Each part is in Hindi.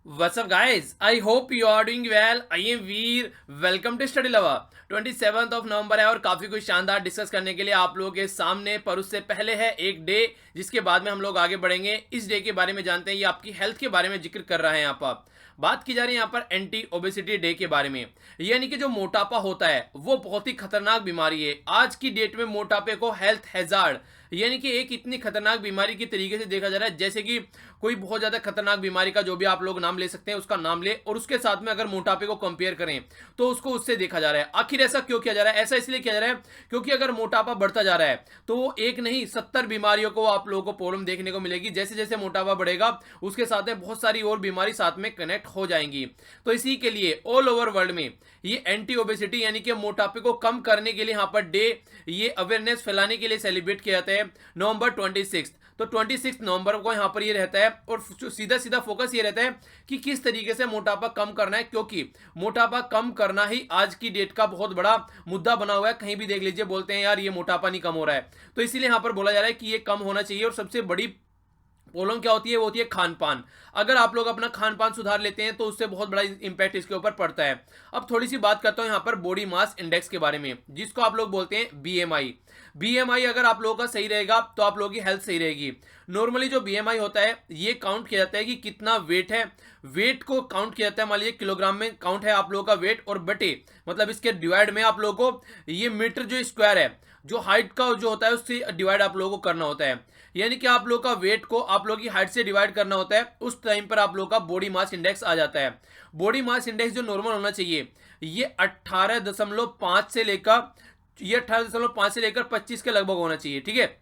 What's up, guys? I hope you are doing well. I am Veer. Welcome to study lover. 27 नवंबर है और काफ़ी कुछ शानदार डिस्कस करने के लिए आप लोगों के सामने, पर उससे पहले है एक डे जिसके बाद में हम लोग आगे बढ़ेंगे. इस डे के बारे में जानते हैं. ये आपकी हेल्थ के बारे में जिक्र कर रहा है. यहाँ पर बात की जा रही है यहाँ पर एंटी ओबेसिटी डे के बारे में. यानी कि जो मोटापा होता है वो बहुत ही खतरनाक बीमारी है. आज की डेट में मोटापे को हेल्थ हैजार्ड, यानी कि एक इतनी खतरनाक बीमारी की तरीके से देखा जा रहा है जैसे कि कोई बहुत ज्यादा खतरनाक बीमारी का जो भी आप लोग नाम ले सकते हैं उसका नाम ले, और उसके साथ में अगर मोटापे को कंपेयर करें तो उसको उससे देखा जा रहा है. आखिर ऐसा क्यों किया जा रहा है? ऐसा इसलिए किया जा रहा है क्योंकि अगर मोटापा बढ़ता जा रहा है तो वो एक नहीं 70 बीमारियों को आप लोगों को प्रॉब्लम देखने को मिलेगी. जैसे जैसे मोटापा बढ़ेगा उसके साथ में बहुत सारी और बीमारी साथ में कनेक्ट हो जाएंगी. तो इसी के लिए ऑल ओवर वर्ल्ड में ये एंटी ओबेसिटी यानी कि मोटापे को कम करने के लिए यहाँ पर डे, ये अवेयरनेस फैलाने के लिए सेलिब्रेट किया जाता है नवंबर 26. तो 26 नवंबर को यहाँ पर ये रहता है और सीधा सीधा फोकस ये रहता है कि किस तरीके से मोटापा कम करना है, क्योंकि मोटापा कम करना ही आज की डेट का बहुत बड़ा मुद्दा बना हुआ है. कहीं भी देख लीजिए बोलते हैं यार ये मोटापा नहीं कम हो रहा है. तो इसीलिए यहाँ पर बोला जा रहा है कि ये कम होना चाहिए. और सबसे बड़ी प्रॉब्लम क्या होती है? वो होती है खान पान. अगर आप लोग अपना खान पान सुधार लेते हैं तो उससे बहुत बड़ा इंपैक्ट इसके ऊपर पड़ता है. अब थोड़ी सी बात करता हूं यहाँ पर बॉडी मास इंडेक्स के बारे में, जिसको आप लोग बोलते हैं बीएमआई. बीएमआई अगर आप लोगों का सही रहेगा तो आप लोगों की हेल्थ सही रहेगी. नॉर्मली जो बीएमआई होता है ये काउंट किया जाता है कि कितना वेट है. वेट को काउंट किया जाता है, मान लीजिए किलोग्राम में काउंट है आप लोगों का वेट, और बटे मतलब इसके डिवाइड में आप लोगों को ये मीटर जो स्क्वायर है, जो हाइट का जो होता है उससे डिवाइड आप लोगों को करना होता है. यानी कि आप लोग का वेट को आप लोग की हाइट से डिवाइड करना होता है. उस टाइम पर आप लोग का बॉडी मास इंडेक्स आ जाता है. बॉडी मास इंडेक्स जो नॉर्मल होना चाहिए ये 18.5 से लेकर, ये 18.5 से लेकर 25 के लगभग होना चाहिए. ठीक है,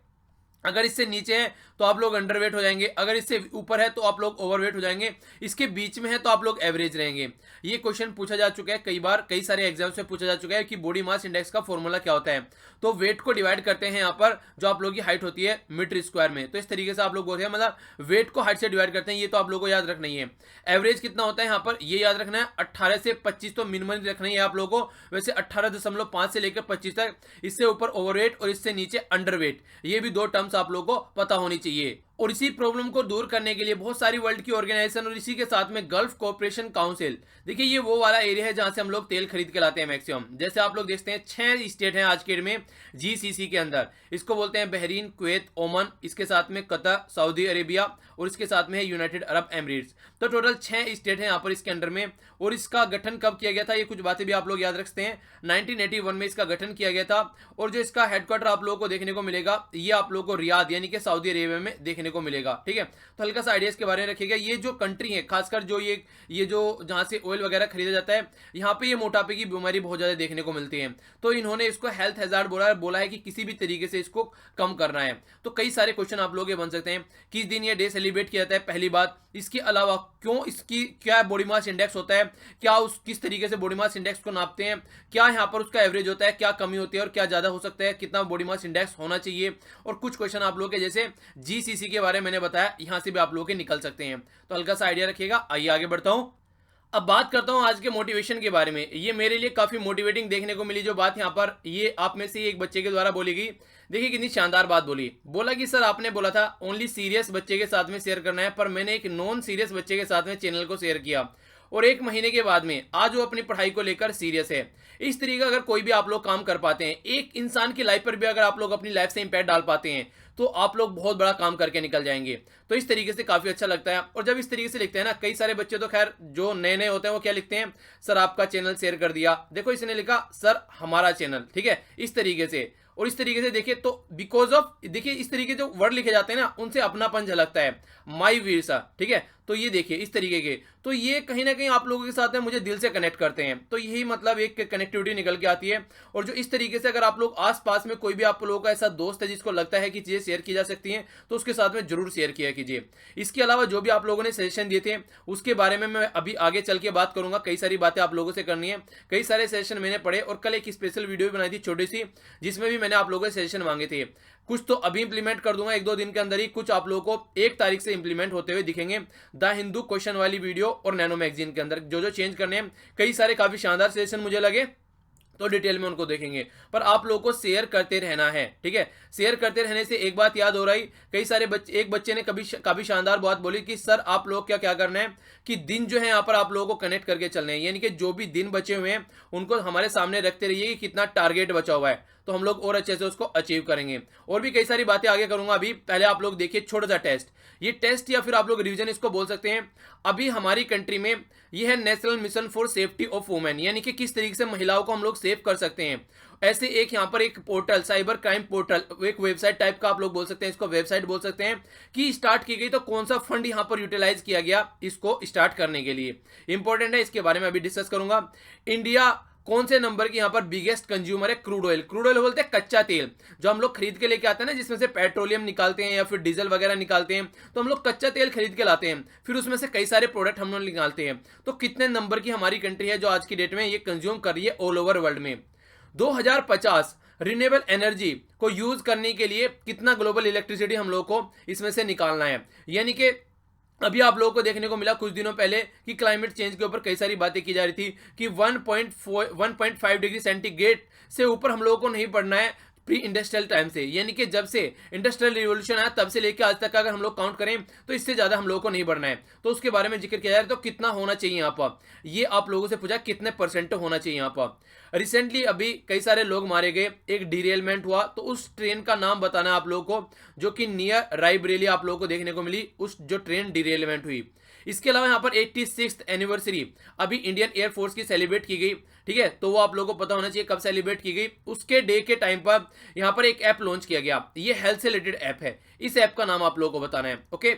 अगर इससे नीचे है तो आप लोग अंडरवेट हो जाएंगे, अगर इससे ऊपर है तो आप लोग ओवरवेट हो जाएंगे, इसके बीच में है तो आप लोग एवरेज रहेंगे. ये क्वेश्चन पूछा जा चुका है कई बार, कई सारे एग्जाम्स में पूछा जा चुका है कि बॉडी मास इंडेक्स का फॉर्मूला क्या होता है. तो वेट को डिवाइड करते हैं यहाँ पर जो आप लोग की हाइट होती है मीटर स्क्वायर में. तो इस तरीके से आप लोग बोलते हैं, मतलब वेट को हाइट से डिवाइड करते हैं. ये तो आप लोग को याद रखना ही है. एवरेज कितना होता है यहाँ पर ये याद रखना है. 18 से 25 तो मिनिमम रखना ही है आप लोगों को. वैसे 18.5 से लेकर 25 तक. इससे ऊपर ओवरवेट और इससे नीचे अंडरवेट, ये भी दो टर्म्स आप लोगों को पता होनी चाहिए. और इसी प्रॉब्लम को दूर करने के लिए बहुत सारी वर्ल्ड की ऑर्गेनाइजेशन और इसी के साथ में गल्फ कोऑपरेशन काउंसिल, देखिए ये वो वाला एरिया है जहां से हम लोग तेल खरीद के लाते हैं मैक्सिमम. जैसे आप लोग देखते हैं 6 स्टेट हैं आज के डेट में जीसीसी के अंदर. इसको बोलते हैं बहरीन, कुवैत, ओमान, इसके साथ में कतर, सऊदी अरेबिया और इसके साथ में है यूनाइटेड अरब एमिरेट्स. तो टोटल 6 स्टेट हैं यहाँ पर इसके अंडर में. और इसका गठन कब किया गया था, ये कुछ बातें भी आप लोग याद रखते हैं. 1981 में इसका गठन किया गया था. और जो इसका हेडक्वार्टर आप लोगों को देखने को मिलेगा ये आप लोगों को रियाद यानी कि सऊदी अरेबिया में देखने को मिलेगा. ठीक है, तो हल्का सा आइडियाज के बारे में रखिएगा. ये जो कंट्री है खासकर जो ये जो जहां से ऑयल वगैरह खरीदा जाता है, यहाँ पे ये मोटापे की बीमारी बहुत ज्यादा देखने को मिलती है. तो इन्होंने इसको हेल्थ हैजार्ड बोला है कि किसी भी तरीके से इसको कम करना है. तो कई सारे क्वेश्चन आप लोग ये बन सकते हैं. किस दिन ये डे सेलिब्रेट किया जाता है, पहली बात. इसके अलावा क्यों, इसकी क्या बॉडी मास इंडेक्स होता है, क्या उस किस तरीके से बॉडी मास इंडेक्स को नापते हैं, क्या यहाँ पर उसका एवरेज होता है, क्या कमी होती है और क्या ज्यादा हो सकता है, कितना बॉडी मास इंडेक्स होना चाहिए. और कुछ क्वेश्चन आप लोग के जैसे जीसीसी के बारे में मैंने बताया, यहां से भी आप लोग के निकल सकते हैं. तो हल्का सा आइडिया रखिएगा. आइए आगे बढ़ता हूं. अब बात करता हूं आज के मोटिवेशन के बारे में. ये मेरे लिए काफी मोटिवेटिंग देखने को मिली जो बात यहाँ पर, ये आप में से एक बच्चे के द्वारा बोली गई. देखिए कितनी शानदार बात बोली. बोला कि सर आपने बोला था ओनली सीरियस बच्चे के साथ में शेयर करना है, पर मैंने एक नॉन सीरियस बच्चे के साथ में चैनल को शेयर किया और 1 महीने के बाद में आज वो अपनी पढ़ाई को लेकर सीरियस है. इस तरीके का अगर कोई भी आप लोग काम कर पाते हैं, एक इंसान की लाइफ पर भी अगर आप लोग अपनी लाइफ से इंपैक्ट डाल पाते हैं, तो आप लोग बहुत बड़ा काम करके निकल जाएंगे. तो इस तरीके से काफी अच्छा लगता है. और जब इस तरीके से लिखते हैं ना, कई सारे बच्चे तो खैर जो नए नए होते हैं वो क्या लिखते हैं, सर आपका चैनल शेयर कर दिया. देखो इसने लिखा सर हमारा चैनल. ठीक है, इस तरीके से. और इस तरीके से देखिए तो बिकॉज ऑफ, देखिए इस तरीके जो वर्ड लिखे जाते हैं ना उनसे अपनापन झलकता है. माई वीर सा. ठीक है, तो ये देखिए इस तरीके के, तो ये कहीं ना कहीं आप लोगों के साथ में मुझे दिल से कनेक्ट करते हैं. तो यही मतलब एक कनेक्टिविटी निकल के आती है. और जो इस तरीके से अगर आप लोग आसपास में कोई भी आप लोगों का ऐसा दोस्त है जिसको लगता है कि चीजें शेयर की जा सकती हैं, तो उसके साथ में जरूर शेयर किया कीजिए. इसके अलावा जो भी आप लोगों ने सजेशन दिए थे उसके बारे में मैं अभी आगे चल के बात करूंगा. कई सारी बातें आप लोगों से करनी है. कई सारे सजेशन मैंने पढ़े और कल एक स्पेशल वीडियो भी बनाई थी छोटी सी, जिसमें भी मैंने आप लोगों से सजेशन मांगे थे. कुछ तो अभी इंप्लीमेंट कर दूंगा 1-2 दिन के अंदर ही, कुछ आप लोगों को 1 तारीख से इंप्लीमेंट होते हुए दिखेंगे. द हिंदू क्वेश्चन वाली वीडियो और नैनो मैगजीन के अंदर जो जो चेंज करने हैं, कई सारे काफी शानदार सजेशन मुझे लगे. तो डिटेल में उनको देखेंगे, पर आप लोगों को शेयर करते रहना है, ठीक है। शेयर करते रहने से एक बात याद हो रही, कई सारे बच्चे, एक बच्चे ने काफी शानदार बात बोली कि सर आप लोग क्या क्या करना है कि दिन जो है यहाँ पर आप लोगों को कनेक्ट करके चलने हैं, यानी कि जो भी दिन बचे हुए हैं उनको हमारे सामने रखते रहिए कि कितना टारगेट बचा हुआ है, तो हम लोग और अच्छे से उसको अचीव करेंगे। और भी कई सारी बातें आगे करूंगा, अभी पहले आप लोग देखिए छोटा सा टेस्ट, ये टेस्ट या फिर आप लोग रिवीजन इसको बोल सकते हैं। अभी हमारी कंट्री में ये है national mission for safety of women, यानी कि किस तरीके से महिलाओं को हम लोग सेव कर सकते हैं। ऐसे एक यहाँ पर एक पोर्टल, साइबर क्राइम पोर्टल, एक वेबसाइट टाइप का आप लोग बोल सकते हैं, इसको वेबसाइट बोल सकते हैं, कि स्टार्ट की गई। तो कौन सा फंड यहाँ पर यूटिलाइज किया गया इसको स्टार्ट करने के लिए, इंपॉर्टेंट है, इसके बारे में अभी डिस्कस करूंगा। इंडिया कौन से नंबर की यहाँ पर बिगेस्ट कंज्यूमर है क्रूड ऑयल। क्रूड ऑयल बोलते हैं कच्चा तेल, जो हम लोग खरीद के लेके आते हैं ना, जिसमें से पेट्रोलियम निकालते हैं या फिर डीजल वगैरह निकालते हैं, तो हम लोग कच्चा तेल खरीद के लाते हैं, फिर उसमें से कई सारे प्रोडक्ट हम लोग निकालते हैं। तो कितने नंबर की हमारी कंट्री है जो आज की डेट में ये कंज्यूम कर रही है ऑल ओवर वर्ल्ड में। 2050 रिन्यूएबल एनर्जी को यूज करने के लिए कितना ग्लोबल इलेक्ट्रिसिटी हम लोग को इसमें से निकालना है। यानी कि अभी आप लोगों को देखने को मिला कुछ दिनों पहले कि क्लाइमेट चेंज के ऊपर कई सारी बातें की जा रही थी कि 1.5 डिग्री सेंटीग्रेड से ऊपर हम लोगों को नहीं बढ़ना है प्री इंडस्ट्रियल टाइम से, यानी कि जब से इंडस्ट्रियल रिवॉल्यूशन आया तब से लेकर आज तक अगर हम लोग काउंट करें तो इससे ज्यादा हम लोगों को नहीं बढ़ना है। तो उसके बारे में जिक्र किया जा रहा है, तो कितना होना चाहिए यहाँ पर, ये आप लोगों से पूछा कितने परसेंट होना चाहिए यहाँ पर। रिसेंटली अभी कई सारे लोग मारे गए, एक डिरेलमेंट हुआ, तो उस ट्रेन का नाम बताना है आप लोगों को, जो कि नियर रायबरेली आप लोगों को देखने को मिली, उस जो ट्रेन डिरेलमेंट हुई। इसके अलावा यहाँ पर 86th एनिवर्सरी अभी इंडियन एयरफोर्स की सेलिब्रेट की गई, ठीक है, तो वो आप लोगों को पता होना चाहिए कब सेलिब्रेट की गई। उसके डे के टाइम पर यहाँ पर एक ऐप लॉन्च किया गया, ये हेल्थ से रिलेटेड ऐप है, इस ऐप का नाम आप लोगों को बताना है। ओके,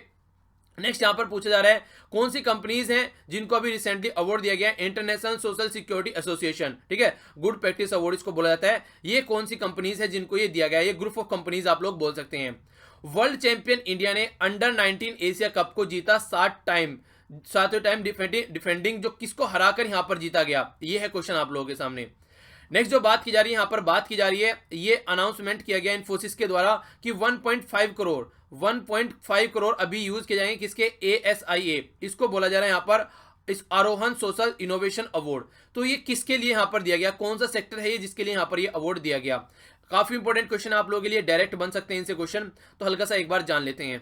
नेक्स्ट यहाँ पर पूछा जा रहा है कौन सी कंपनीज हैं जिनको अभी रिसेंटली अवार्ड दिया गया है, इंटरनेशनल सोशल सिक्योरिटी एसोसिएशन, ठीक है, गुड प्रैक्टिस अवार्ड इसको बोला जाता है। ये कौन सी कंपनीज है जिनको ये दिया गया है, ये ग्रुप ऑफ कंपनीज आप लोग बोल सकते हैं। वर्ल्ड चैंपियन इंडिया ने अंडर 19 एशिया कप को जीता 7वें टाइम डिफेंडिंग, जो किसको हराकर यहां पर जीता गया, ये है क्वेश्चन आप लोगों के सामने। नेक्स्ट जो बात की जा रही है, यहां पर बात की जा रही है, ये अनाउंसमेंट किया गया इन्फोसिस के द्वारा कि 1.5 करोड़ अभी यूज किए जाएंगे किसके, ASIA, इसको बोला जा रहा है यहां पर इस आरोहण सोशल इनोवेशन अवार्ड। तो ये किसके लिए यहां पर दिया गया, कौन सा सेक्टर है ये जिसके लिए यहां पर ये अवार्ड दिया गया। काफी इंपॉर्टेंट क्वेश्चन आप लोगों के लिए, डायरेक्ट बन सकते हैं इनसे क्वेश्चन, तो हल्का सा एक बार जान लेते हैं।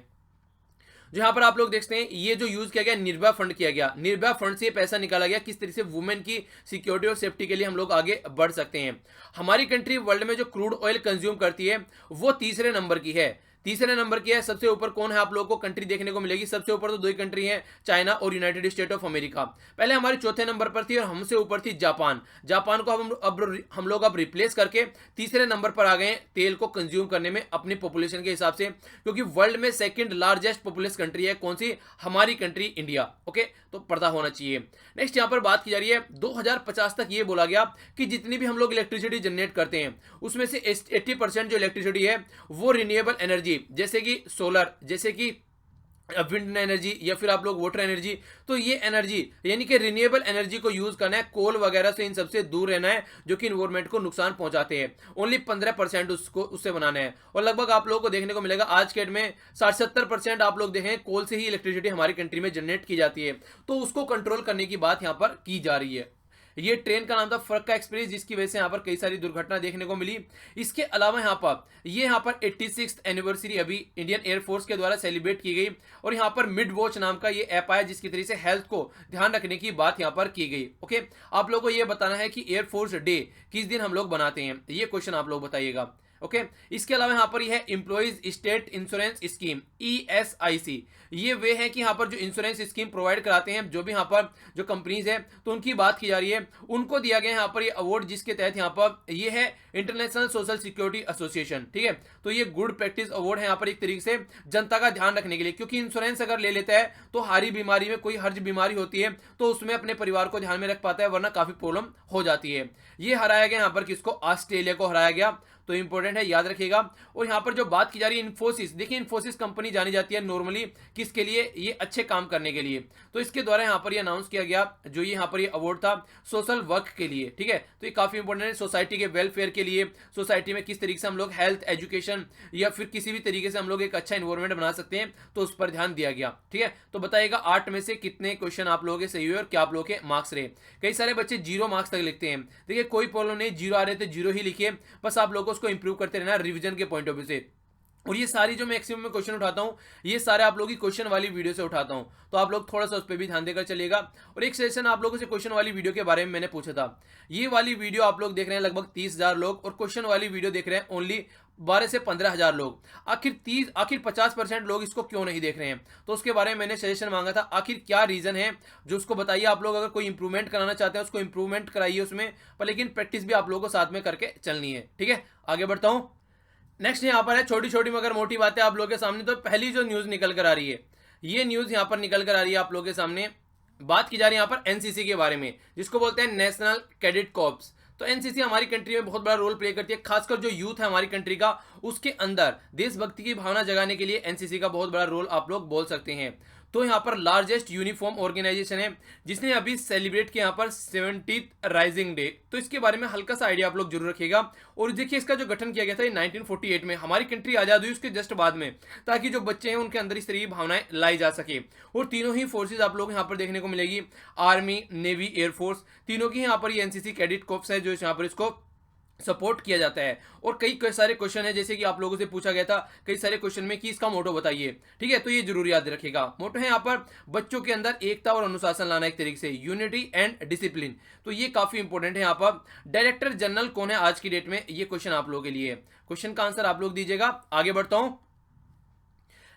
जो यहाँ पर आप लोग देखते हैं, ये जो यूज किया गया निर्भया फंड किया गया, निर्भया फंड से पैसा निकाला गया, किस तरीके से वुमेन की सिक्योरिटी और सेफ्टी के लिए हम लोग आगे बढ़ सकते हैं। हमारी कंट्री वर्ल्ड में जो क्रूड ऑयल कंज्यूम करती है वो तीसरे नंबर की है, तीसरे नंबर की है। सबसे ऊपर कौन है आप लोगों को कंट्री देखने को मिलेगी, सबसे ऊपर तो दो ही कंट्री हैं, चाइना और यूनाइटेड स्टेट ऑफ अमेरिका। पहले हमारी चौथे नंबर पर थी और हमसे ऊपर थी जापान। जापान को हम लोग अब रिप्लेस करके तीसरे नंबर पर आ गए तेल को कंज्यूम करने में अपनी पॉपुलेशन के हिसाब से, क्योंकि वर्ल्ड में सेकंड लार्जेस्ट पॉपुलेस कंट्री है कौन सी, हमारी कंट्री इंडिया। ओके, तो पता होना चाहिए। नेक्स्ट यहाँ पर बात की जा रही है 2050 तक ये बोला गया कि जितनी भी हम लोग इलेक्ट्रिसिटी जनरेट करते हैं उसमें से 80% जो इलेक्ट्रिसिटी है वो रिन्यूएबल एनर्जी, जैसे कि सोलर, जैसे कि विंड एनर्जी या फिर आप लोग वाटर एनर्जी, तो ये एनर्जी यानी कि रिन्यूएबल एनर्जी को यूज करना है, कोल वगैरह से इन सबसे दूर रहना है जो कि इन्वायरमेंट को नुकसान पहुंचाते हैं। ओनली 15% उससे बनाना है, और लगभग आप लोगों को देखने को मिलेगा आज के डेट में 60-70% आप लोग देखें कोल से ही इलेक्ट्रिसिटी हमारी कंट्री में जनरेट की जाती है, तो उसको कंट्रोल करने की बात यहाँ पर की जा रही है। ये ट्रेन का नाम था फरक्का एक्सप्रेस, जिसकी वजह से यहाँ पर कई सारी दुर्घटना देखने को मिली। इसके अलावा यहाँ पर 86th एनिवर्सरी अभी इंडियन एयरफोर्स के द्वारा सेलिब्रेट की गई, और यहाँ पर मिड वॉच नाम का ये ऐप आया जिसकी तरीके से हेल्थ को ध्यान रखने की बात यहाँ पर की गई। ओके, आप लोगों को ये बताना है कि एयरफोर्स डे किस दिन हम लोग बनाते हैं, ये क्वेश्चन आप लोग बताइएगा। ओके, इसके अलावा यहाँ पर यह है employees state insurance scheme, ESIC, ये वे हैं कि यहाँ पर जो इंश्योरेंस स्कीम प्रोवाइड कराते हैं जो भी यहाँ पर जो कंपनीज है, तो उनकी बात की जा रही है, उनको दिया गया यहाँ पर ये अवार्ड, जिसके तहत यहाँ पर ये है इंटरनेशनल सोशल सिक्योरिटी एसोसिएशन, ठीक है। तो ये गुड प्रैक्टिस अवार्ड है यहाँ पर एक तरीके से जनता का ध्यान रखने के लिए, क्योंकि इंश्योरेंस अगर ले लेता है तो हारी बीमारी में कोई हर्ज बीमारी होती है तो उसमें अपने परिवार को ध्यान में रख पाता है, वरना काफी प्रॉब्लम हो जाती है। ये हराया गया यहाँ पर किसको, ऑस्ट्रेलिया को हराया गया। तो इंपॉर्टेंट है, याद रखिएगा। और यहाँ पर जो बात की जा रही है इन्फोसिस, देखिए इन्फोसिस कंपनी जानी जाती है नॉर्मली किसके लिए, ये अच्छे काम करने के लिए। तो इसके द्वारा यहाँ पर ये अनाउंस किया गया जो ये यहाँ पर ये अवार्ड था सोशल वर्क के लिए, ठीक है। तो ये काफी इंपॉर्टेंट है, सोसाइटी के वेलफेयर के लिए, सोसाइटी में किस तरीके से हम लोग हेल्थ, एजुकेशन या फिर किसी भी तरीके से हम लोग एक अच्छा इन्वायरमेंट बना सकते हैं, तो उस पर ध्यान दिया गया, ठीक है। तो बताइएगा 8 में से कितने क्वेश्चन आप लोगों के सही हुए और क्या आप लोगों के मार्क्स रहे। कई सारे बच्चे 0 मार्क्स तक लिखते हैं, देखिए कोई प्रॉब्लम नहीं, 0 आ रहे तो 0 ही लिखिए, बस आप लोगों को उसको इंप्रूव करते रहना रिवीजन के पॉइंट ऑफ व्यू से। और ये सारी जो मैक्सिमम में क्वेश्चन उठाता हूँ, ये सारे आप लोगों की क्वेश्चन वाली वीडियो से उठाता हूँ, तो आप लोग थोड़ा सा उस पर भी ध्यान देकर चलिएगा। और एक सेशन आप लोगों से क्वेश्चन वाली वीडियो के बारे में मैंने पूछा था, ये वाली वीडियो आप लोग देख रहे हैं लगभग 30,000 लोग, और क्वेश्चन वाली वीडियो देख रहे हैं ओनली 12 से 15,000 लोग। आखिर 50% लोग इसको क्यों नहीं देख रहे हैं, तो उसके बारे में मैंने सजेशन मांगा था। आखिर क्या रीजन है, जो उसको बताइए। आप लोग अगर कोई इंप्रूवमेंट कराना चाहते हैं उसको इंप्रूवमेंट कराइए उसमें, पर लेकिन प्रैक्टिस भी आप लोगों को साथ में करके चलनी है, ठीक है। आगे बढ़ता हूं। नेक्स्ट यहाँ पर है छोटी छोटी मगर मोटी बातें आप लोगों के सामने। तो पहली जो न्यूज निकल कर आ रही है, ये न्यूज यहाँ पर निकल कर आ रही है आप लोगों के सामने, बात की जा रही है यहाँ पर एनसीसी के बारे में, जिसको बोलते हैं नेशनल कैडेट कॉर्प्स। तो एनसीसी हमारी कंट्री में बहुत बड़ा रोल प्ले करती है, खासकर जो यूथ है हमारी कंट्री का, उसके अंदर देशभक्ति की भावना जगाने के लिए एनसीसी का बहुत बड़ा रोल आप लोग बोल सकते हैं। तो यहाँ पर लार्जेस्ट यूनिफॉर्म ऑर्गेनाइजेशन है, जिसने अभी सेलिब्रेट किया यहाँ पर 70th राइजिंग डे। तो इसके बारे में हल्का सा आइडिया आप लोग जरूर रखिएगा। और देखिए इसका जो गठन किया गया था ये 1948 में, हमारी कंट्री आजाद हुई उसके जस्ट बाद में, ताकि जो बच्चे हैं उनके अंदर इस तरह की भावनाएं लाई जा सके। और तीनों ही फोर्सेज आप लोग यहाँ पर देखने को मिलेगी, आर्मी, नेवी, एयरफोर्स, तीनों की यहाँ पर ये एनसीसी कैडेट कॉर्प्स है जो यहाँ पर इसको सपोर्ट किया जाता है। और कई सारे क्वेश्चन है, जैसे कि आप लोगों से पूछा गया था कई सारे क्वेश्चन में कि इसका मोटो बताइए, ठीक है। तो ये जरूर याद रखिएगा। मोटो है यहाँ पर बच्चों के अंदर एकता और अनुशासन लाना, एक तरीके से यूनिटी एंड डिसिप्लिन। तो ये काफी इंपॉर्टेंट है। यहाँ पर डायरेक्टर जनरल कौन है आज की डेट में, ये क्वेश्चन आप लोगों के लिए, क्वेश्चन का आंसर आप लोग दीजिएगा। आगे बढ़ता हूं।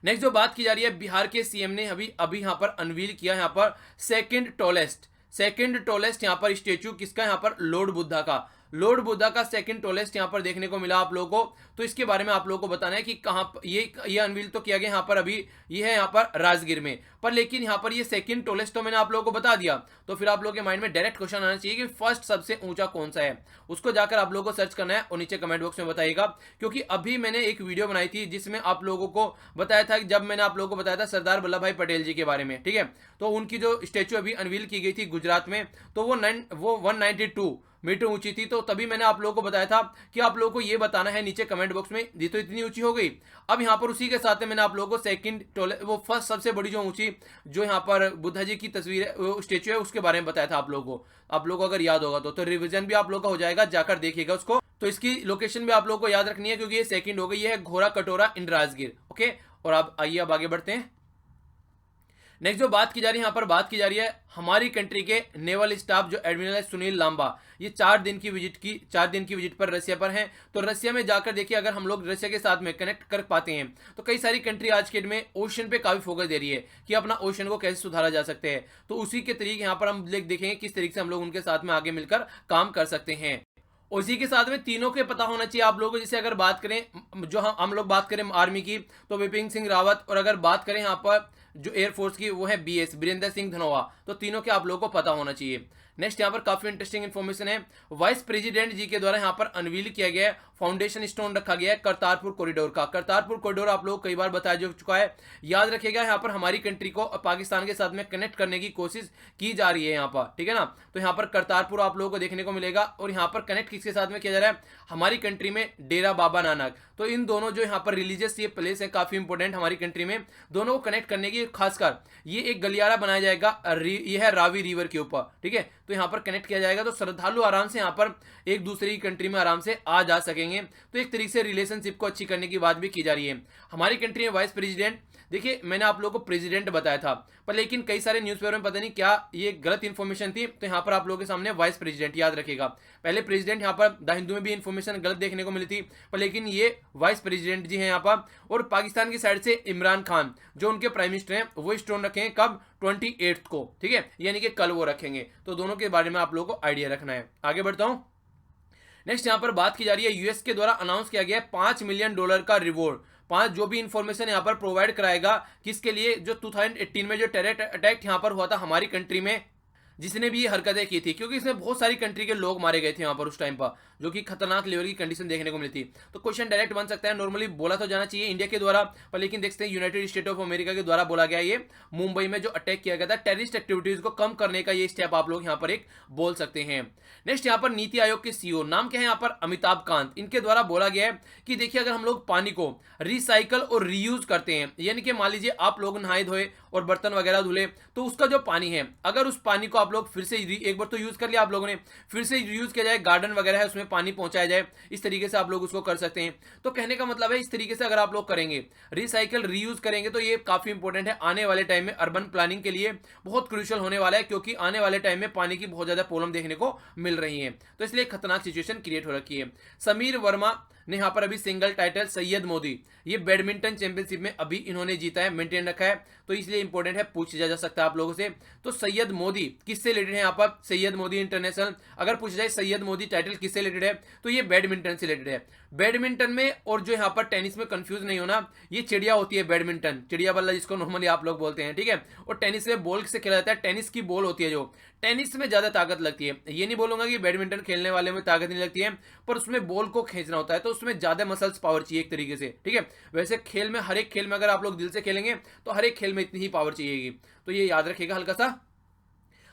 नेक्स्ट जो बात की जा रही है, बिहार के सीएम ने अभी यहाँ पर अनवील किया यहाँ पर सेकंड टॉलेस्ट यहाँ पर स्टेच्यू किसका, यहाँ पर लॉर्ड बुद्धा का सेकंड टॉलेस्ट यहाँ पर देखने को मिला आप लोगों को। तो इसके बारे में आप लोगों को बताना है कि कहाँ ये अनवील तो किया गया यहाँ पर, अभी ये है यहाँ पर राजगीर में, पर लेकिन यहाँ पर ये सेकंड टॉलेस्ट तो मैंने आप लोगों को बता दिया। तो फिर आप लोगों के माइंड में डायरेक्ट क्वेश्चन आना चाहिए कि फर्स्ट सबसे ऊंचा कौन सा है, उसको जाकर आप लोगों को सर्च करना है और नीचे कमेंट बॉक्स में बताइएगा। क्योंकि अभी मैंने एक वीडियो बनाई थी जिसमें आप लोगों को बताया था, जब मैंने आप लोगों को बताया था सरदार वल्लभ भाई पटेल जी के बारे में, ठीक है। तो उनकी जो स्टेच्यू अभी अनवील की गई थी गुजरात में, तो वो 192 मीटर ऊंची थी। तो तभी मैंने आप लोगों को बताया था कि आप लोगों को ये बताना है नीचे कमेंट बॉक्स में, ये तो इतनी ऊंची हो गई। अब यहाँ पर उसी के साथ में मैंने आप लोगों को सेकंड वो फर्स्ट सबसे बड़ी जो ऊंची जो यहाँ पर बुद्धा जी की तस्वीर है, स्टेच्यू है, उसके बारे में बताया था आप लोगों को। आप लोगों को अगर याद होगा तो रिवीजन भी आप लोगों का हो जाएगा, जाकर देखिएगा उसको। तो इसकी लोकेशन भी आप लोगों को याद रखनी है, क्योंकि ये सेकंड हो गई है घोड़ा कटोरा इन राजगीर, ओके। और आप आइए अब आगे बढ़ते हैं। नेक्स्ट जो बात की जा रही है, यहाँ पर बात की जा रही है हमारी कंट्री के नेवल स्टाफ जो एडमिरल है सुनील लांबा, ये 4 दिन की विजिट पर रसिया पर हैं। तो रसिया में जाकर देखिए, अगर हम लोग रसिया के साथ में कनेक्ट कर पाते हैं तो कई सारी कंट्री आज के डेट में ओशन पे काफी फोकस दे रही है कि अपना ओशन को कैसे सुधारा जा सकते हैं। तो उसी के तरीके यहाँ पर हम देखेंगे किस तरीके से हम लोग उनके साथ में आगे मिलकर काम कर सकते हैं। और इसी के साथ में तीनों के पता होना चाहिए आप लोगों को। जैसे अगर बात करें जो हम लोग बात करें आर्मी की, तो विपिन सिंह रावत, और अगर बात करें यहाँ पर जो एयरफोर्स की वो है बीएस बीरेंद्र सिंह धनोआ। तो तीनों के आप लोगों को पता होना चाहिए। नेक्स्ट यहाँ पर काफी इंटरेस्टिंग इन्फॉर्मेशन है, वाइस प्रेसिडेंट जी के द्वारा यहाँ पर अनवील किया गया है, फाउंडेशन स्टोन रखा गया है करतारपुर कॉरिडोर का। करतारपुर कॉरिडोर आप लोग कई बार बताया जा चुका है, याद रखिएगा। यहाँ पर हमारी कंट्री को पाकिस्तान के साथ में कनेक्ट करने की कोशिश की जा रही है यहाँ पर, ठीक है ना। तो यहाँ पर करतारपुर आप लोगों को देखने को मिलेगा। और यहाँ पर कनेक्ट किसके साथ में किया जा रहा है, हमारी कंट्री में डेरा बाबा नानक। तो इन दोनों जो यहाँ पर रिलीजियस ये प्लेस है काफी इंपॉर्टेंट हमारी कंट्री में, दोनों को कनेक्ट करने की खासकर ये एक गलियारा बनाया जाएगा, ये है रावी रिवर के ऊपर, ठीक है। तो यहाँ पर कनेक्ट किया जाएगा, तो श्रद्धालु आराम से यहाँ पर एक दूसरे की कंट्री में आराम से आ जा सकेंगे। तो एक तरीके से रिलेशनशिप को अच्छी करने की बात भी की जा रही है। हमारी कंट्री में वाइस प्रेसिडेंट, देखिए मैंने आप लोगों को प्रेसिडेंट बताया था, पर लेकिन कई सारे न्यूज़पेपर में पता नहीं क्या ये गलत इन्फॉर्मेशन थी। तो यहाँ पर आप लोगों के सामने वाइस प्रेसिडेंट याद रखेगा। पहले प्रेसिडेंट यहाँ पर द हिंदू में भी इन्फॉर्मेशन गलत देखने को मिली थी, पर लेकिन ये वाइस प्रेसिडेंट जी हैं यहाँ पर। और पाकिस्तान की साइड से इमरान खान जो उनके प्राइम मिनिस्टर हैं वो स्टोन रखेंगे कब, 28 को, ठीक है, यानी कि कल वो रखेंगे। तो दोनों के बारे में आप लोगों को आइडिया रखना है। आगे बढ़ता हूँ। नेक्स्ट यहाँ पर बात की जा रही है, यूएस के द्वारा अनाउंस किया गया है $5 मिलियन का रिवॉर्ड। 5 जो भी इंफॉर्मेशन यहाँ पर प्रोवाइड कराएगा, किसके लिए, जो 2018 में जो टेरर अटैक यहाँ पर हुआ था हमारी कंट्री में, जिसने भी ये हरकतें की थी, क्योंकि इसमें बहुत सारी कंट्री के लोग मारे गए थे वहां पर उस टाइम पर, जो कि खतरनाक लेवल की कंडीशन देखने को मिली थी। तो क्वेश्चन डायरेक्ट बन सकता है, नॉर्मली बोला तो जाना चाहिए इंडिया के द्वारा, पर लेकिन देखते हैं यूनाइटेड स्टेट ऑफ अमेरिका के द्वारा बोला गया ये मुंबई में जो अटैक किया गया था, टेररिस्ट एक्टिविटीज को कम करने का ये स्टेप आप लोग यहाँ पर एक बोल सकते हैं। नेक्स्ट यहाँ पर नीति आयोग के सीईओ नाम क्या है यहाँ पर, अमिताभ कांत, इनके द्वारा बोला गया है कि देखिए अगर हम लोग पानी को रिसाइकल और रीयूज करते हैं, यानी कि मान लीजिए आप लोग नहाए धोए और बर्तन वगैरह धुले, तो उसका जो पानी है अगर उस पानी को आप लोग फिर से एक बार तो यूज कर लिया आप लोगों ने, फिर से यूज किया जाए, गार्डन वगैरह है उसमें पानी पहुंचाया जाए, इस तरीके से आप लोग उसको कर सकते हैं। तो कहने का मतलब है इस तरीके से अगर आप लोग करेंगे, रिसाइकल रीयूज करेंगे, तो ये काफी इंपॉर्टेंट है आने वाले टाइम में अर्बन प्लानिंग के लिए, बहुत क्रूशियल होने वाला है, क्योंकि आने वाले टाइम में पानी की बहुत ज्यादा प्रॉब्लम देखने को मिल रही है। तो इसलिए खतरनाक सिचुएशन क्रिएट हो रखी है। समीर वर्मा ने यहाँ पर अभी सिंगल टाइटल, सैयद मोदी ये बैडमिंटन चैंपियनशिप में अभी इन्होंने जीता है, मेंटेन रखा है, तो इसलिए इंपॉर्टेंट है, पूछा जा सकता है आप लोगों से। तो सैयद मोदी किससे रिलेटेड है यहाँ पर, सैयद मोदी इंटरनेशनल, अगर पूछा जाए सैयद मोदी टाइटल किससे रिलेटेड है, तो ये बैडमिंटन से रिलेटेड है। बैडमिंटन में और जो यहाँ पर टेनिस में कंफ्यूज नहीं होना, ये चिड़िया होती है बैडमिंटन, चिड़िया बल्ला जिसको नॉर्मली आप लोग बोलते हैं, ठीक है। और टेनिस में बॉल से खेला जाता है, टेनिस की बॉल होती है जो टेनिस में ज्यादा ताकत लगती है। ये नहीं बोलूंगा कि बैडमिंटन खेलने वाले में ताकत नहीं लगती है, पर उसमें बॉल को खींचना होता है, तो उसमें ज्यादा मसल्स पावर चाहिए एक तरीके से, ठीक है। वैसे खेल में, हर एक खेल में अगर आप लोग दिल से खेलेंगे तो हर एक खेल में इतनी ही पावर चाहिएगी, तो ये याद रखिएगा हल्का सा।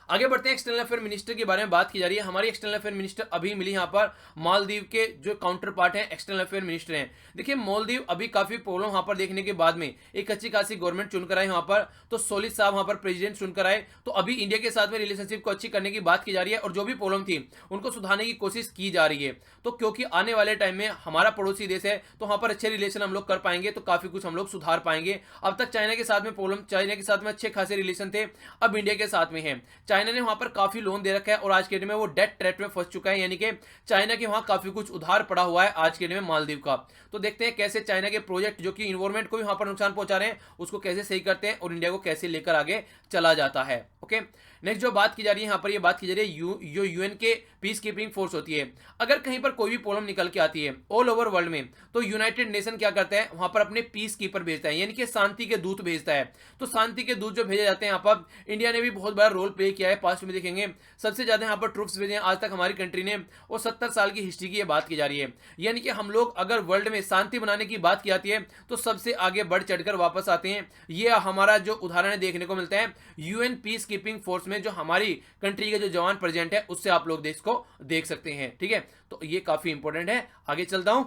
आगे बढ़ते हैं, एक्सटर्नल अफेयर मिनिस्टर के बारे में बात की जा रही है। हमारी एक्सटर्नल अफेयर मिनिस्टर अभी मिली यहाँ पर मालदीव के जो काउंटर पार्ट है एक्सटर्नल अफेयर मिनिस्टर हैं। देखिए मालदीव अभी काफी प्रॉब्लम वहां पर देखने के बाद में एक अच्छी खासी गवर्नमेंट चुनकर आए वहां पर, तो सोलिह साहब वहां पर प्रेसिडेंट चुनकर आए, तो अभी इंडिया के साथ में रिलेशनशिप को अच्छी करने की बात की जा रही है, और जो भी प्रॉब्लम थी उनको सुधारने की कोशिश की जा रही है। तो क्योंकि आने वाले टाइम में हमारा पड़ोसी देश है, तो वहां पर अच्छे रिलेशन हम लोग कर पाएंगे, तो काफी कुछ हम लोग सुधार पाएंगे। अब तक चाइना के साथ में प्रॉब्लम, चाइना के साथ में अच्छे खासे रिलेशन थे, अब इंडिया के साथ में है। चाइना ने वहां पर काफी लोन दे रखा है, और आज के दिन में वो डेट ट्रैप में फंस चुका है, यानी कि चाइना के वहां काफी कुछ उधार पड़ा हुआ है आज के दिन में मालदीव का। तो देखते हैं कैसे चाइना के प्रोजेक्ट जो कि इन्वायरमेंट को भी वहां पर नुकसान पहुंचा रहे हैं, उसको कैसे सही करते हैं और इंडिया को कैसे लेकर आगे चला जाता है। ओके, नेक्स्ट जो बात की जा रही है यहाँ पर, ये बात की जा रही है जो यूएन के पीस कीपिंग फोर्स होती है, अगर कहीं पर कोई भी प्रॉब्लम निकल के आती है ऑल ओवर वर्ल्ड में, तो यूनाइटेड नेशन क्या करता है, वहां पर अपने पीस कीपर भेजता है, यानी कि शांति के दूत भेजता है। तो शांति के दूत जो भेजे जाते हैं यहाँ पर, इंडिया ने भी बहुत बड़ा रोल प्ले किया है, पास्ट में देखेंगे सबसे ज्यादा यहाँ पर ट्रूप्स भेजे हैं आज तक हमारी कंट्री ने, और 70 साल की हिस्ट्री की ये बात की जा रही है। यानी कि हम लोग अगर वर्ल्ड में शांति बनाने की बात की जाती है, तो सबसे आगे बढ़ चढ़कर वापस आते हैं। ये हमारा जो उदाहरण देखने को मिलता है यूएन पीस कीपिंग फोर्स में, जो हमारी कंट्री के जो जवान प्रेजेंट है, उससे आप लोग देश को देख सकते हैं, ठीक है। तो ये काफी इंपॉर्टेंट है। आगे चलता हूं।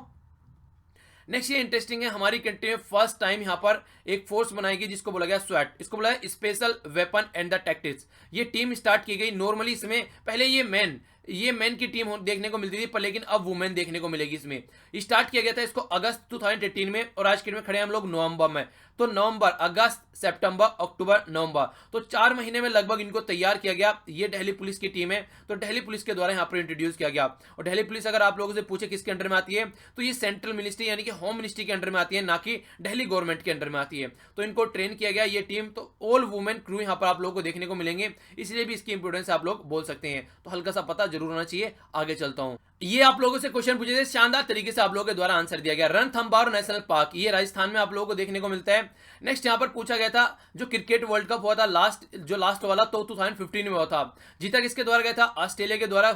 नेक्स्ट ये इंटरेस्टिंग है, हमारी कंट्री में फर्स्ट टाइम यहाँ पर एक फोर्स बनाएगी जिसको बोला गया स्वैट, इसको बोला है special weapon and the tactics. ये टीम स्टार्ट की गई, नॉर्मली इसमें पहले ये मैन की टीम देखने को मिलती थी, पर लेकिन अब वुमेन देखने को मिलेगी। इसमें स्टार्ट किया गया था इसको अगस्त 2018 में, और आज के दिन में खड़े हैं हम लोग नवंबर में। तो नवंबर, अगस्त, सितंबर, अक्टूबर, नवंबर, तो 4 महीने में लगभग इनको तैयार किया गया। ये दिल्ली पुलिस की टीम है, तो दिल्ली पुलिस के द्वारा यहाँ पर इंट्रोड्यूस किया गया। और दिल्ली पुलिस अगर आप लोगों से पूछे किसके अंडर में आती है, तो ये सेंट्रल मिनिस्ट्री यानी कि होम मिनिस्ट्री के अंडर में आती है, ना कि दिल्ली गवर्नमेंट के अंडर में आती है। तो इनको ट्रेन किया गया ये टीम, तो ऑल वुमेन क्रू यहाँ पर आप लोगों को देखने को मिलेंगे, इसलिए भी इसकी इंपोर्टेंस आप लोग बोल सकते हैं। तो हल्का सा पता जरूर होना चाहिए। आगे चलता हूं। ये आप लोगों से क्वेश्चन पूछे थे, शानदार तरीके से आप लोगों के द्वारा आंसर दिया गया। रणथंभौर नेशनल पार्क, ये राजस्थान में आप लोगों को देखने को मिलता है। नेक्स्ट यहां पर पूछा गया था, जो क्रिकेट वर्ल्ड कप हुआ था लास्ट वाला, तो 2015 में हुआ था, जीता किसके द्वारा गया था, ऑस्ट्रेलिया के द्वारा।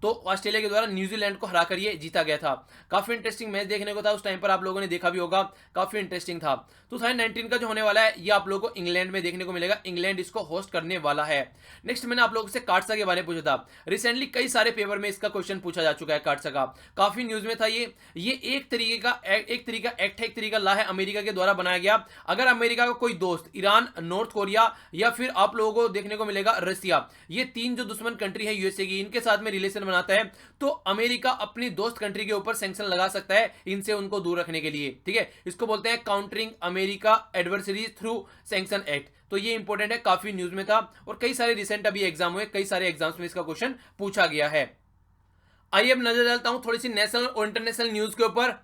तो ऑस्ट्रेलिया के द्वारा न्यूजीलैंड को हराकर ये जीता गया था। काफी इंटरेस्टिंग मैच देखने को था उस टाइम पर, आप लोगों ने देखा भी होगा, काफी इंटरेस्टिंग था। 2019 का जो होने वाला है, ये आप लोगों को इंग्लैंड में देखने को मिलेगा, इंग्लैंड इसको होस्ट करने वाला है। नेक्स्ट मैंने आप लोगों से कार्डसा के बारे में पूछा था, रिसेंटली कई सारे पेपर में इसका क्वेश्चन पूछा जा चुका है कार्डसा का, काफी न्यूज में था। ये एक तरीका एक्ट है, एक तरीका ला है, अमेरिका के द्वारा बनाया गया। अगर अमेरिका का कोई दोस्त ईरान, नॉर्थ कोरिया, या फिर आप लोगों को देखने को मिलेगा रसिया, ये 3 जो दुश्मन कंट्री है यूएसए की, इनके साथ में रिलेशन बनाता है, तो अमेरिका अपनी दोस्त कंट्री के ऊपर सैंक्शन लगा सकता है इनसे उनको दूर रखने के लिए, ठीक है। इसको बोलते हैं countering America adversaries through sanction act. तो ये इंपॉर्टेंट है, काफी न्यूज में था, और कई सारे रिसेंट अभी एग्जाम हुए, कई सारे एग्जाम्स में इसका क्वेश्चन पूछा गया है। आइए अब नजर डालता हूं थोड़ी सी नेशनल और इंटरनेशनल न्यूज के ऊपर।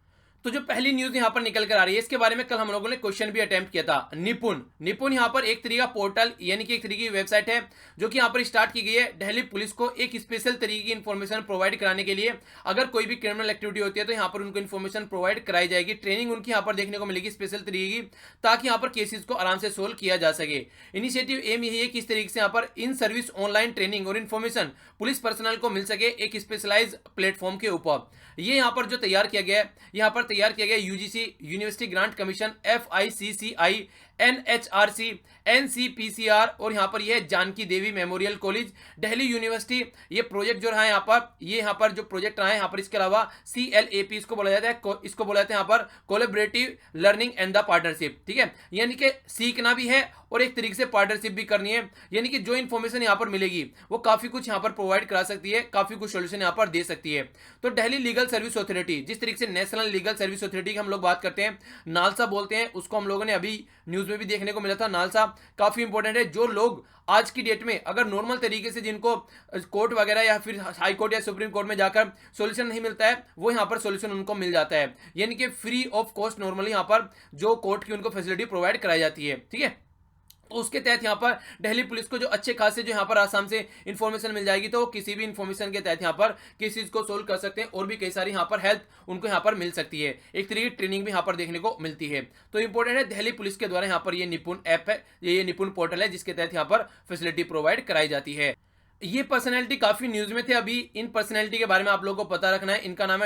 तो जो पहली न्यूज यहाँ पर निकल कर आ रही है, इसके बारे में कल हम लोगों ने क्वेश्चन भी अटेम्प्ट किया था। निपुण यहाँ पर एक तरीका पोर्टल यानी कि एक तरीके की वेबसाइट है जो कि यहाँ पर स्टार्ट की गई है दिल्ली पुलिस को एक स्पेशल तरीके की इन्फॉर्मेशन प्रोवाइड कराने के लिए। अगर कोई भी क्रिमिनल एक्टिविटी होती है तो यहाँ पर उनको इन्फॉर्मेशन प्रोवाइड कराई जाएगी, ट्रेनिंग उनकी यहाँ पर देखने को मिलेगी स्पेशल तरीके की, ताकि यहाँ पर केसेस को आराम से सोल्व किया जा सके। इनिशिएटिव एम यही है कि इस तरीके से यहाँ पर इन सर्विस ऑनलाइन ट्रेनिंग और इन्फॉर्मेशन पुलिस पर्सनल को मिल सके एक स्पेशलाइज प्लेटफॉर्म के ऊपर। ये यहाँ पर जो तैयार किया गया है, यहाँ पर तैयार किया गया UGC, university grant commission, FICCI, NHRC, NCPCR और यहाँ पर यह जानकी देवी मेमोरियल कॉलेज, दिल्ली यूनिवर्सिटी। ये प्रोजेक्ट जो रहा है यहाँ पर जो प्रोजेक्ट रहा है यहाँ पर, इसके अलावा CLAP इसको बोला जाता है, इसको बोला जाता है यहाँ पर collaborative learning and the partnership. ठीक है, यानी कि सीखना भी है और एक तरीके से पार्टनरशिप भी करनी है, यानी कि जो इन्फॉर्मेशन यहाँ पर मिलेगी वो काफी कुछ यहाँ पर प्रोवाइड करा सकती है, काफी कुछ सोल्यूशन यहाँ पर दे सकती है। तो दिल्ली लीगल सर्विस अथॉरिटी, जिस तरीके से नेशनल लीगल सर्विस अथॉरिटी की हम लोग बात करते हैं, नालसा बोलते हैं उसको, हम लोगों ने अभी न्यूज में भी देखने को मिला था। नालसा काफी इंपॉर्टेंट है। जो लोग आज की डेट में अगर नॉर्मल तरीके से जिनको कोर्ट वगैरह या फिर हाई कोर्ट या सुप्रीम कोर्ट में जाकर सॉल्यूशन नहीं मिलता है, वो यहाँ पर सॉल्यूशन उनको मिल जाता है, यानी कि फ्री ऑफ कॉस्ट नॉर्मली यहाँ पर जो कोर्ट की उनको फैसिलिटी प्रोवाइड कराई जाती है। ठीक है, तो उसके तहत यहाँ पर दिल्ली पुलिस को जो अच्छे खासे जो यहाँ पर आसाम से इन्फॉर्मेशन मिल जाएगी, तो किसी भी इन्फॉर्मेशन के तहत यहाँ पर किसी चीज को सोल्व कर सकते हैं और भी कई सारी यहाँ पर हेल्प उनको यहाँ पर मिल सकती है। एक तरीके की ट्रेनिंग भी यहाँ पर देखने को मिलती है। तो इंपॉर्टेंट है, दिल्ली पुलिस के द्वारा यहाँ पर ये निपुण ऐप है, ये निपुण पोर्टल है जिसके तहत यहाँ पर फैसिलिटी प्रोवाइड कराई जाती है। ये पर्सनैलिटी काफी न्यूज में थे। अभी इन पर्सनैलिटी के बारे में आप लोगों को पता रखना है। इनका नाम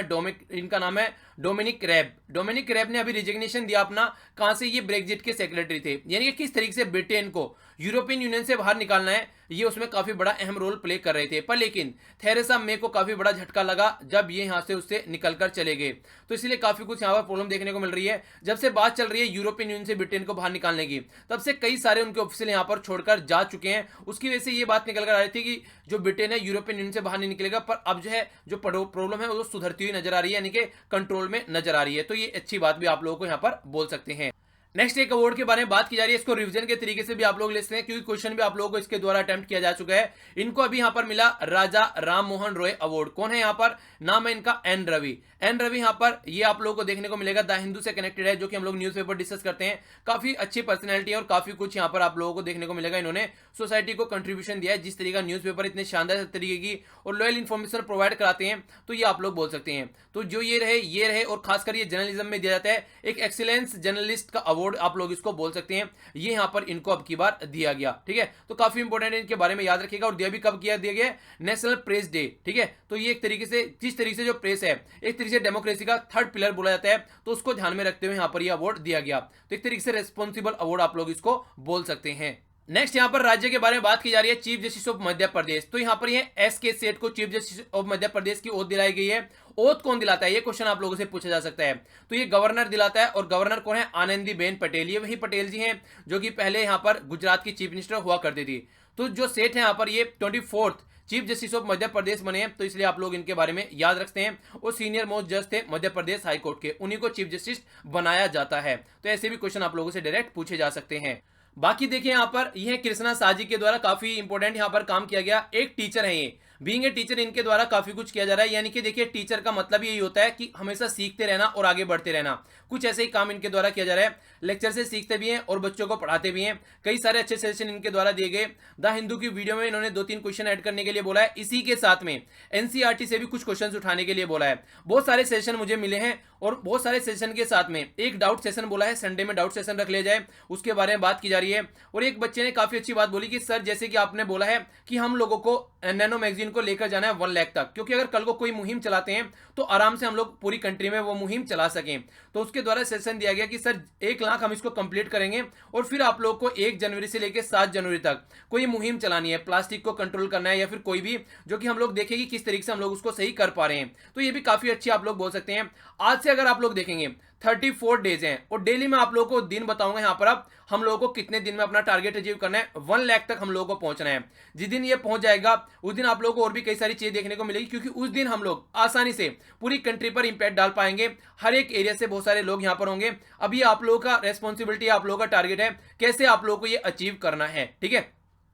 है डोमिनिक रैब। डोमिनिक रैब ने अभी रिजिग्नेशन दिया अपना। कहां से? ये ब्रेक्जिट के सेक्रेटरी थे, यानी कि किस तरीके से ब्रिटेन को यूरोपियन यूनियन से बाहर निकालना है, ये उसमें काफी बड़ा अहम रोल प्ले कर रहे थे। पर लेकिन थेरेसा मे को काफी बड़ा झटका लगा जब ये यहां से उससे निकलकर चले गए, तो इसलिए काफी कुछ यहाँ पर प्रॉब्लम देखने को मिल रही है। जब से बात चल रही है यूरोपियन यूनियन से ब्रिटेन को बाहर निकालने की, तब से कई सारे उनके ऑफिशियल यहाँ पर छोड़कर जा चुके हैं। उसकी वजह से ये बात निकल कर आ रही थी कि जो ब्रिटेन है यूरोपियन यूनियन से बाहर नहीं निकलेगा, पर अब जो है जो प्रॉब्लम है वो सुधरती हुई नजर आ रही है, यानी कि कंट्रोल में नजर आ रही है। तो ये अच्छी बात भी आप लोगों को यहाँ पर बोल सकते हैं। नेक्स्ट एक अवार्ड के बारे में बात की जा रही है, इसको रिवीजन के तरीके से भी आप लोग ले सकते हैं क्योंकि क्वेश्चन भी आप लोगों को इसके द्वारा अटेम्प्ट किया जा चुका है। इनको अभी यहाँ पर मिला राजा राम मोहन रॉय अवार्ड। कौन है यहाँ पर? नाम है इनका एन रवि। एन रवि यहाँ पर ये आप लोगों को देखने को मिलेगा, द हिंदू से कनेक्टेड है, जो कि हम लोग न्यूज़पेपर डिस्कस करते हैं। काफी अच्छी पर्सनैलिटी है और काफी कुछ यहाँ पर आप लोगों को देखने को मिलेगा। इन्होंने सोसाइटी को कंट्रीब्यूशन दिया है, जिस तरीके का न्यूज़पेपर इतने शानदार तरीके की और लॉयल इन्फॉर्मेशन प्रोवाइड कराते हैं, तो ये आप लोग बोल सकते हैं। तो जो ये रहे और खासकर ये जर्नलिज्म में दिया जाता है, एक एक्सीलेंस जर्नलिस्ट का अवार्ड आप लोग इसको बोल सकते हैं। ये यहाँ पर इनको अब की बार दिया गया। ठीक है, तो काफी इंपॉर्टेंट है, इनके बारे में याद रखिएगा। और दिया भी कब दिया गया? National press day. ठीक है, तो ये एक तरीके से जिस तरीके से जो प्रेस है एक तरीके से डेमोक्रेसी का थर्ड पिलर बोला जाता है, तो उसको ध्यान में रखते हुए यहाँ पर ये अवार्ड दिया गया। तो एक तरीके से रेस्पॉन्सिबल अवार्ड आप लोग इसको बोल सकते हैं। नेक्स्ट यहाँ पर राज्य के बारे में बात की जा रही है, chief justice of Madhya Pradesh. तो यहाँ पर ये SK सेठ को chief justice of Madhya Pradesh की ओथ दिलाई गई है। ओथ कौन दिलाता है, ये क्वेश्चन आप लोगों से पूछा जा सकता है। तो ये गवर्नर दिलाता है, और गवर्नर कौन है? आनंदीबेन पटेल। ये वही पटेल जी हैं जो कि पहले यहाँ पर गुजरात की चीफ मिनिस्टर हुआ करती थी। तो जो सेठ है यहाँ पर, ये 24th chief justice of Madhya Pradesh बने हैं, तो इसलिए आप लोग इनके बारे में याद रखते हैं। और सीनियर मोस्ट जज थे मध्य प्रदेश हाई कोर्ट के, उन्हीं को चीफ जस्टिस बनाया जाता है। तो ऐसे भी क्वेश्चन आप लोगों से डायरेक्ट पूछे जा सकते हैं। बाकी देखिए यहाँ पर यह कृष्णा साजी के द्वारा काफी इंपॉर्टेंट यहाँ पर काम किया गया। एक टीचर है, ये बीइंग ए टीचर इनके द्वारा काफी कुछ किया जा रहा है। यानी कि देखिए टीचर का मतलब यही होता है कि हमेशा सीखते रहना और आगे बढ़ते रहना। कुछ ऐसे ही काम इनके द्वारा किया जा रहा है। लेक्चर से सीखते भी हैं और बच्चों को पढ़ाते भी हैं। कई सारे अच्छे सजेशन इनके द्वारा दिए गए। द हिंदू की वीडियो में इन्होंने 2-3 क्वेश्चन ऐड करने के लिए बोला है। इसी के साथ में NCERT से भी कुछ क्वेश्चन उठाने के लिए बोला है। बहुत सारे सेशन मुझे मिले हैं और बहुत सारे सेशन के साथ में एक डाउट सेशन बोला है, संडे में डाउट सेशन रख लिया जाए, उसके बारे में बात की जा रही है। और एक बच्चे ने काफी अच्छी बात बोली कि सर जैसे कि आपने बोला है कि हम लोगों को नैनो मैगजीन को लेकर जाना है 1 लाख तक, क्योंकि अगर कल को कोई मुहिम चलाते हैं तो आराम से हम लोग पूरी कंट्री में वो मुहिम चला सकें। तो उसके द्वारा सेशन दिया गया कि सर 1 लाख हम इसको कंप्लीट करेंगे और फिर आप लोग को 1 जनवरी से लेकर 7 जनवरी तक कोई मुहिम चलानी है, प्लास्टिक को कंट्रोल करना है या फिर कोई भी, जो कि हम लोग देखेंगे किस तरीके से हम लोग उसको सही कर पा रहे हैं। तो ये भी काफी अच्छी आप लोग बोल सकते हैं। आज से अगर आप लोग देखेंगे 34 डेज हैं और डेली मैं आप लोगों को दिन बताऊंगा यहाँ पर अब हम लोगों को कितने दिन में अपना टारगेट अचीव करना है। 1 लाख तक हम लोगों को पहुंचना है। जिस दिन ये पहुंच जाएगा उस दिन आप लोगों को और भी कई सारी चीजें देखने को मिलेगी, क्योंकि उस दिन हम लोग आसानी से पूरी कंट्री पर इंपैक्ट डाल पाएंगे। हर एक एरिया से बहुत सारे लोग यहाँ पर होंगे। अभी आप लोगों का रेस्पॉन्सिबिलिटी, आप लोगों का टारगेट है कैसे आप लोगों को ये अचीव करना है। ठीक है,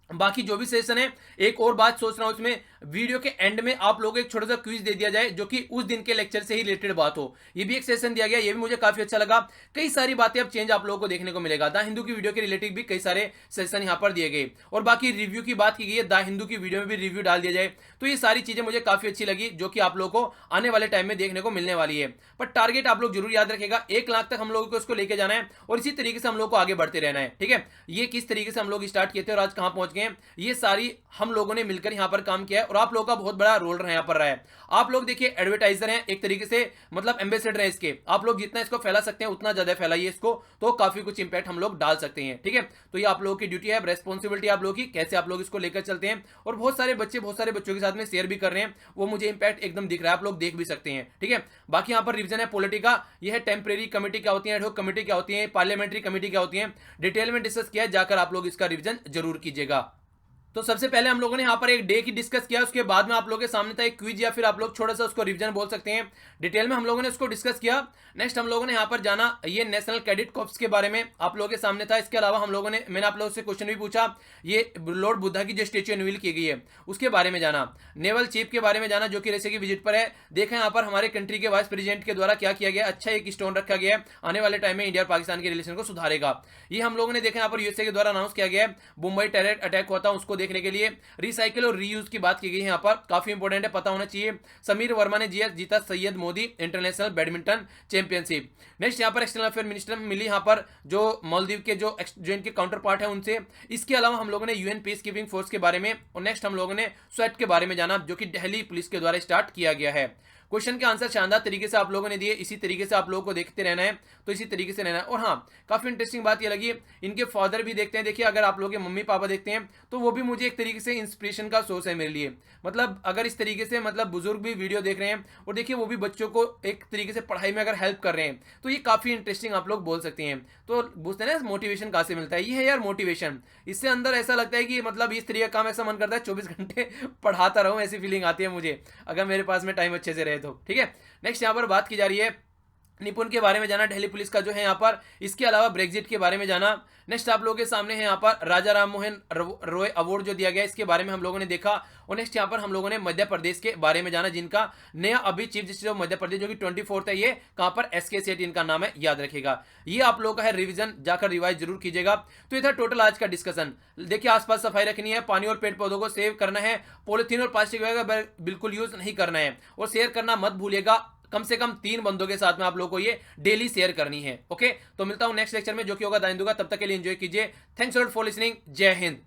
बाकी जो भी सेशन है, एक और बात सोच रहा हूं इसमें, वीडियो के एंड में आप लोगों को एक छोटा सा क्विज दे दिया जाए जो कि उस दिन के लेक्चर से ही रिलेटेड बात हो। ये भी एक सेशन दिया गया, ये भी मुझे काफी अच्छा लगा। कई सारी बातें अब चेंज आप लोगों को देखने को मिलेगा। द हिंदू की वीडियो के रिलेटेड भी कई सारे सेशन यहाँ पर दिए गए, और बाकी रिव्यू की बात की गई है, द हिंदू की वीडियो में भी रिव्यू डाल दिया जाए। तो ये सारी चीजें मुझे काफी अच्छी लगी जो कि आप लोगों को आने वाले टाइम में देखने को मिलने वाली है। पर टारगेट आप लोग जरूर याद रखेगा, 1 लाख तक हम लोगों को इसको लेके जाना है और इसी तरीके से हम लोग को आगे बढ़ते रहना है। ठीक है, ये किस तरीके से हम लोग स्टार्ट किए थे और आज कहां पहुंच गए हैं, ये सारी हम लोगों ने मिलकर यहां पर काम किया है, और आप लोगों का बहुत बड़ा रोल यहाँ पर रहा है। आप लोग देखिए एडवर्टाइजर हैं एक तरीके से, मतलब एम्बेसडर हैं इसके। आप लोग जितना इसको फैला सकते हैं उतना ज्यादा फैलाइए इसको, तो काफी कुछ इंपैक्ट हम लोग डाल सकते हैं। ठीक है, तो ये आप लोगों की ड्यूटी है, रेस्पॉन्सिबिलिटी आप लोगों की, कैसे आप लोग इसको लेकर चलते हैं। और बहुत सारे बच्चों के साथ में शेयर भी कर रहे हैं, वो मुझे इंपैक्ट एकदम दिख रहा है, आप लोग देख भी सकते हैं। ठीक है, बाकी यहाँ पर रिवीजन है पॉलिटी का, यह है टेम्परेरी कमेटी क्या होती है, एडहॉक कमेटी क्या होती है, पार्लियामेंट्री कमेटी क्या होती है, डिटेल में डिस्कस किया है, जाकर आप लोग इसका रिवीजन जरूर कीजिएगा। तो सबसे पहले हम लोगों ने यहाँ पर एक डे की डिस्कस किया, उसके बाद में आप लोगों के सामने था एक क्विज, या फिर आप लोग थोड़ा सा उसको रिवीजन बोल सकते हैं। डिटेल में हम लोगों ने उसको डिस्कस किया। नेक्स्ट हम लोगों ने यहाँ पर जाना, ये नेशनल कैडेट कॉर्प्स के बारे में आप लोगों के सामने था। इसके अलावा हम लोगों ने, मैंने आप लोगों से क्वेश्चन भी पूछा, ये लॉर्ड बुद्धा की जो स्टेच्यू अनवील की गई है उसके बारे में जाना, नेवल चीफ के बारे में जाना जो कि रशिया की विजिट पर है। देखा यहाँ पर हमारे कंट्री के वाइस प्रेसिडेंट के द्वारा क्या किया गया, अच्छा एक स्टोन रखा गया है, आने वाले टाइम में इंडिया और पाकिस्तान के रिलेशन को सुधारेगा। ये हम लोगों ने देखा यहाँ पर यूएसए के द्वारा अनाउंस किया गया है, मुंबई टेरर अटैक हुआ था उसको देखने के लिए। रिसाइकिल और रीयूज की बात की गई है, यहाँ पर काफी इंपॉर्टेंट है, पता होना चाहिए। समीर वर्मा ने जीता Syed Modi international badminton championship. Next यहाँ पर एक्सटर्नल अफेयर मिनिस्टर मिली यहाँ पर जो मालदीव के जो इनके काउंटर पार्ट है उनसे। इसके अलावा हम लोगों ने यूएन पीस कीपिंग फोर्स के बारे में, और नेक्स्ट हम लोगों ने स्वेट के बारे में जाना जो कि दिल्ली पुलिस के द्वारा स्टार्ट किया गया है। क्वेश्चन के आंसर शानदार तरीके से आप लोगों ने दिए, इसी तरीके से आप लोगों को देखते रहना है, तो इसी तरीके से रहना है। और हाँ, काफी इंटरेस्टिंग बात ये लगी, इनके फादर भी देखते हैं। देखिए अगर आप लोगों के मम्मी पापा देखते हैं तो वो भी मुझे एक तरीके से इंस्पिरेशन का सोर्स है मेरे लिए। मतलब अगर इस तरीके से मतलब बुजुर्ग भी वीडियो देख रहे हैं और देखिए वो भी बच्चों को एक तरीके से पढ़ाई में अगर हेल्प कर रहे हैं, तो ये काफी इंटरेस्टिंग आप लोग बोल सकते हैं। तो पूछते हैं ना मोटिवेशन कहाँ से मिलता है, ये है यार मोटिवेशन। इससे अंदर ऐसा लगता है कि मतलब इस तरीके का काम ऐसा मन करता है 24 घंटे पढ़ाता रहूं, ऐसी फीलिंग आती है मुझे, अगर मेरे पास में टाइम अच्छे से रहे तो। ठीक है, नेक्स्ट यहाँ पर बात की जा रही है निपुण के बारे में जाना, दिल्ली पुलिस का जो है यहाँ पर। इसके अलावा ब्रेक्जिट के बारे में जाना। नेक्स्ट आप लोगों के सामने है यहाँ पर राजा राम मोहन रॉय अवार्ड जो दिया गया, इसके बारे में हम लोगों ने देखा। और नेक्स्ट यहाँ पर हम लोगों ने मध्य प्रदेश के बारे में जाना, जिनका नया अभी chief justice of Madhya Pradesh जो कि 24 है, ये कहाँ पर SK सेठ इनका नाम है, याद रखेगा। ये आप लोगों का है रिवीजन, जाकर रिवाइज जरूर कीजिएगा। तो ये था टोटल आज का डिस्कशन। देखिए आसपास सफाई रखनी है, पानी और पेड़ पौधों को सेव करना है, पॉलिथीन और प्लास्टिक वगैरह बिल्कुल यूज नहीं करना है, और शेयर करना मत भूलिएगा। कम से कम 3 बंदों के साथ में आप लोगों को ये डेली शेयर करनी है। ओके, तो मिलता हूं नेक्स्ट लेक्चर में जो कि होगा द हिंदू का। तब तक के लिए एंजॉय कीजिए। Thanks lot for listening. जय हिंद।